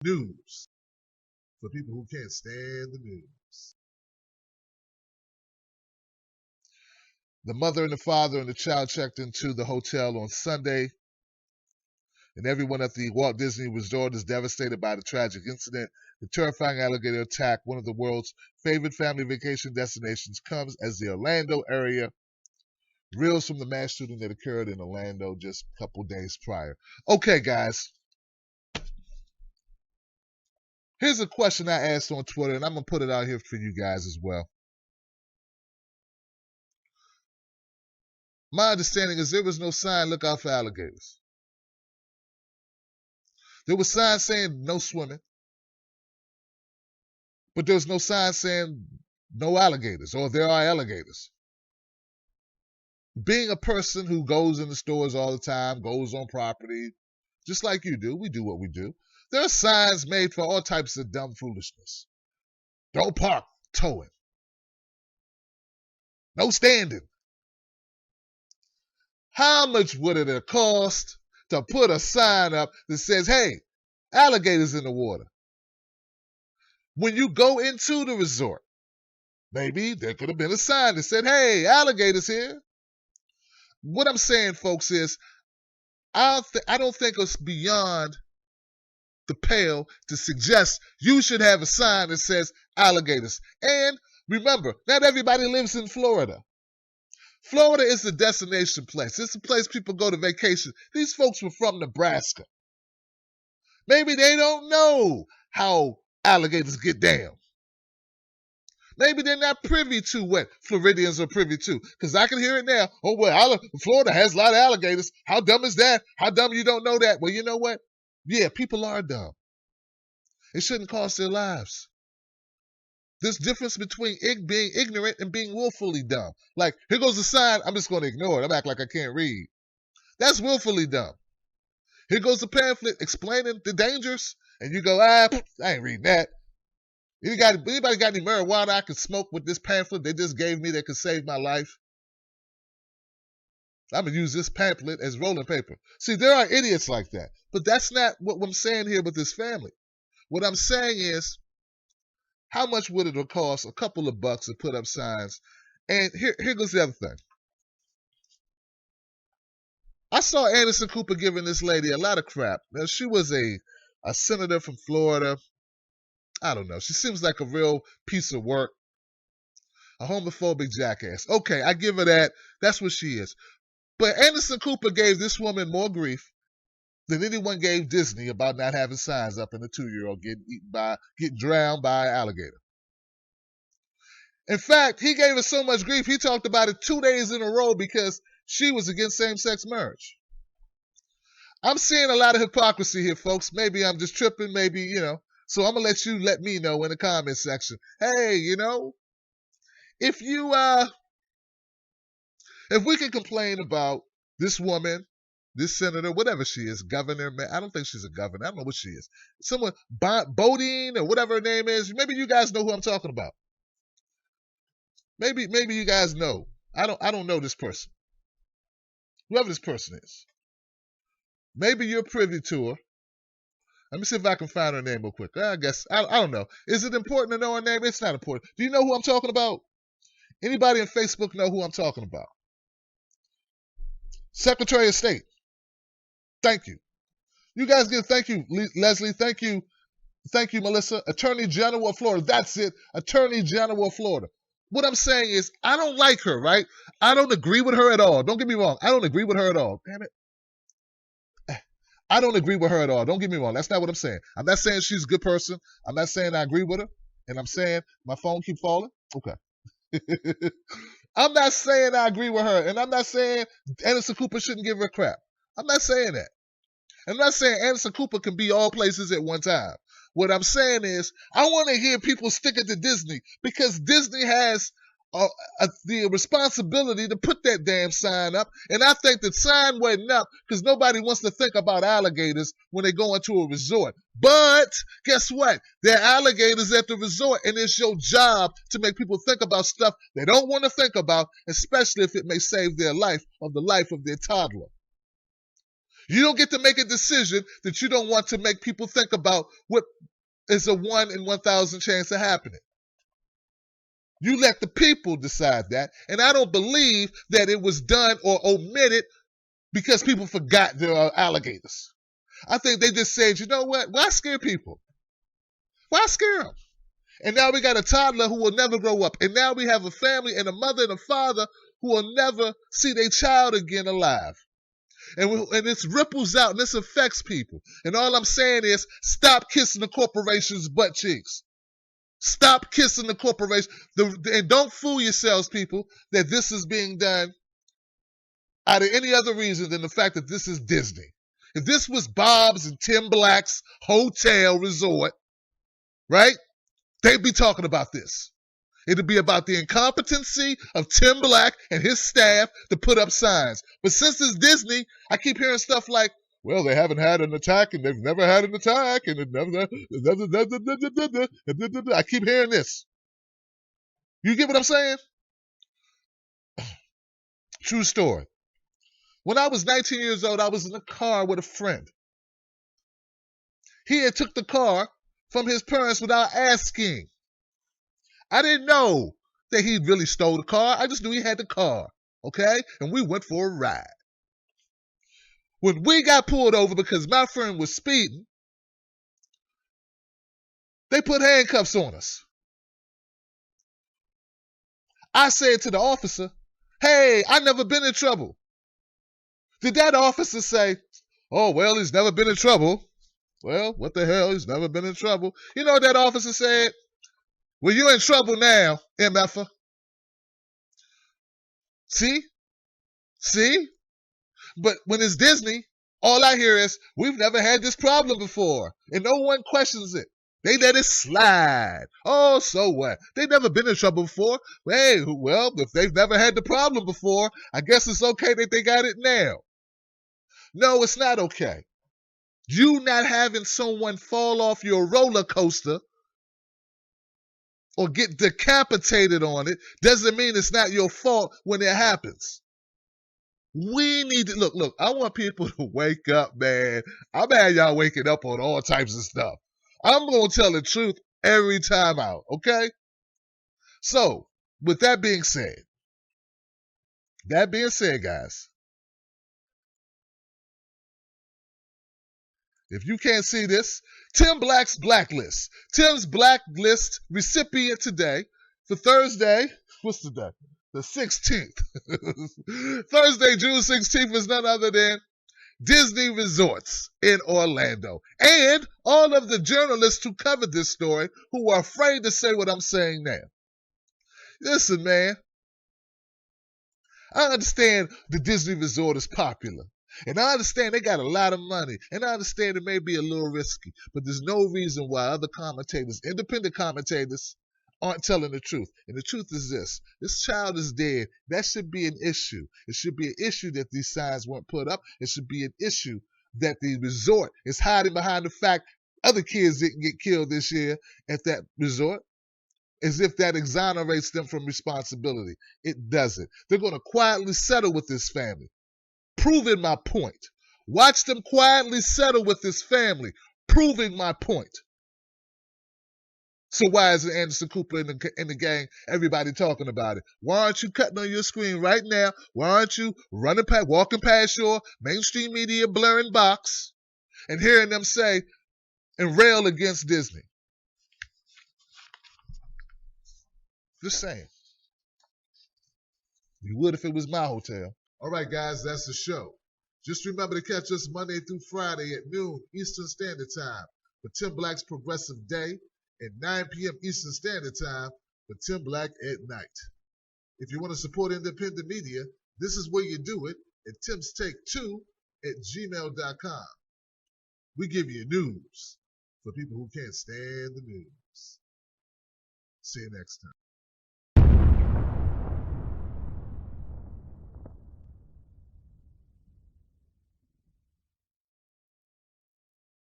News for people who can't stand the news. The mother and the father and the child checked into the hotel on Sunday, and everyone at the Walt Disney Resort is devastated by the tragic incident. The terrifying alligator attack, one of the world's favorite family vacation destinations, comes as the Orlando area reels from the mass shooting that occurred in Orlando just a couple days prior. Okay, guys. Here's a question I asked on Twitter, and I'm going to put it out here for you guys as well. My understanding is there was no sign, look out for alligators. There was signs saying no swimming, but there was no sign saying no alligators or there are alligators. Being a person who goes in the stores all the time, goes on property, just like you do, we do what we do. There are signs made for all types of dumb foolishness. Don't park, towing. No standing. How much would it have cost to put a sign up that says, hey, alligators in the water? When you go into the resort, maybe there could have been a sign that said, hey, alligators here. What I'm saying, folks, is I don't think it's beyond the pale to suggest you should have a sign that says alligators. And remember, not everybody lives in Florida. Florida is a destination place. It's a place people go to vacation. These folks were from Nebraska. Maybe they don't know how alligators get down. Maybe they're not privy to what Floridians are privy to. Because I can hear it now. Oh, well, Florida has a lot of alligators. How dumb is that? How dumb you don't know that? Well, you know what? Yeah, people are dumb. It shouldn't cost their lives. There's difference between being ignorant and being willfully dumb. Like, here goes a sign, I'm just going to ignore it. I'm acting like I can't read. That's willfully dumb. Here goes a pamphlet explaining the dangers, and you go, I ain't reading that. Anybody got any marijuana I can smoke with this pamphlet they just gave me that could save my life? I'm going to use this pamphlet as rolling paper. See, there are idiots like that. But that's not what I'm saying here with this family. What I'm saying is, how much would it have cost a couple of bucks to put up signs? And here goes the other thing. I saw Anderson Cooper giving this lady a lot of crap. Now, she was a senator from Florida. I don't know. She seems like a real piece of work. A homophobic jackass. Okay, I give her that. That's what she is. But Anderson Cooper gave this woman more grief than anyone gave Disney about not having signs up and the 2-year-old getting drowned by an alligator. In fact, he gave her so much grief, he talked about it 2 days in a row because she was against same-sex marriage. I'm seeing a lot of hypocrisy here, folks. Maybe I'm just tripping, maybe, So I'm going to let me know in the comment section. Hey, if we can complain about this woman, this senator, whatever she is, governor, man, I don't think she's a governor. I don't know what she is. Someone, Bodine or whatever her name is. Maybe you guys know who I'm talking about. Maybe you guys know. I don't know this person. Whoever this person is. Maybe you're privy to her. Let me see if I can find her name real quick. I guess, I don't know. Is it important to know her name? It's not important. Do you know who I'm talking about? Anybody on Facebook know who I'm talking about? Secretary of State. Thank you. You guys give thank you, Leslie. Thank you, Melissa. Attorney General of Florida. That's it. Attorney General of Florida. What I'm saying is, I don't like her, right? I don't agree with her at all. Don't get me wrong. I don't agree with her at all. Damn it. I don't agree with her at all. Don't get me wrong. That's not what I'm saying. I'm not saying she's a good person. I'm not saying I agree with her. And I'm saying my phone keep falling. Okay. I'm not saying I agree with her. And I'm not saying Anderson Cooper shouldn't give her crap. I'm not saying that. I'm not saying Anderson Cooper can be all places at one time. What I'm saying is, I want to hear people stick it to Disney because Disney has the responsibility to put that damn sign up. And I think the sign wasn't up because nobody wants to think about alligators when they go into a resort. But guess what? There are alligators at the resort, and it's your job to make people think about stuff they don't want to think about, especially if it may save their life or the life of their toddler. You don't get to make a decision that you don't want to make people think about what is a 1 in 1,000 chance of happening. You let the people decide that, and I don't believe that it was done or omitted because people forgot there are alligators. I think they just said, you know what? Why scare people? Why scare them? And now we got a toddler who will never grow up. And now we have a family and a mother and a father who will never see their child again alive. And this ripples out and this affects people. And all I'm saying is stop kissing the corporation's butt cheeks. Stop kissing the corporation. And don't fool yourselves, people, that this is being done out of any other reason than the fact that this is Disney. If this was Bob's and Tim Black's hotel resort, right, they'd be talking about this. It'd be about the incompetency of Tim Black and his staff to put up signs. But since it's Disney, I keep hearing stuff like, well, they haven't had an attack and they've never had an attack and it never. I keep hearing this. You get what I'm saying? True story. When I was 19 years old, I was in a car with a friend. He had took the car from his parents without asking. I didn't know that he really stole the car. I just knew he had the car, okay? And we went for a ride. When we got pulled over because my friend was speeding, they put handcuffs on us. I said to the officer, hey, I never been in trouble. Did that officer say, oh, well, he's never been in trouble? Well, what the hell? He's never been in trouble. You know what that officer said? Well, you're in trouble now, MFer. See? But when it's Disney, all I hear is, we've never had this problem before. And no one questions it. They let it slide. Oh, so what? They've never been in trouble before. Hey, well, if they've never had the problem before, I guess it's okay that they got it now. No, it's not okay. You not having someone fall off your roller coaster or get decapitated on it doesn't mean it's not your fault when it happens. We need to, look, I want people to wake up, man. I'm mad y'all waking up on all types of stuff. I'm going to tell the truth every time out, okay? So, with that being said, guys, if you can't see this, Tim Black's blacklist. Tim's blacklist recipient today for Thursday, what's the day? The 16th. Thursday, June 16th is none other than Disney Resorts in Orlando. And all of the journalists who covered this story who are afraid to say what I'm saying now. Listen, man. I understand the Disney Resort is popular. And I understand they got a lot of money. And I understand it may be a little risky. But there's no reason why other commentators, independent commentators, aren't telling the truth. And the truth is this. This child is dead. That should be an issue. It should be an issue that these signs weren't put up. It should be an issue that the resort is hiding behind the fact other kids didn't get killed this year at that resort, as if that exonerates them from responsibility. It doesn't. They're going to quietly settle with this family. Proving my point. Watch them quietly settle with this family. Proving my point. So why isn't Anderson Cooper in the gang, everybody talking about it? Why aren't you cutting on your screen right now? Why aren't you walking past your mainstream media blurring box and hearing them say and rail against Disney? Just saying. You would if it was my hotel. All right, guys, that's the show. Just remember to catch us Monday through Friday at noon Eastern Standard Time for Tim Black's Progressive Day, at 9 p.m. Eastern Standard Time for Tim Black at Night. If you want to support independent media, this is where you do it at timstake2@gmail.com. We give you news for people who can't stand the news. See you next time.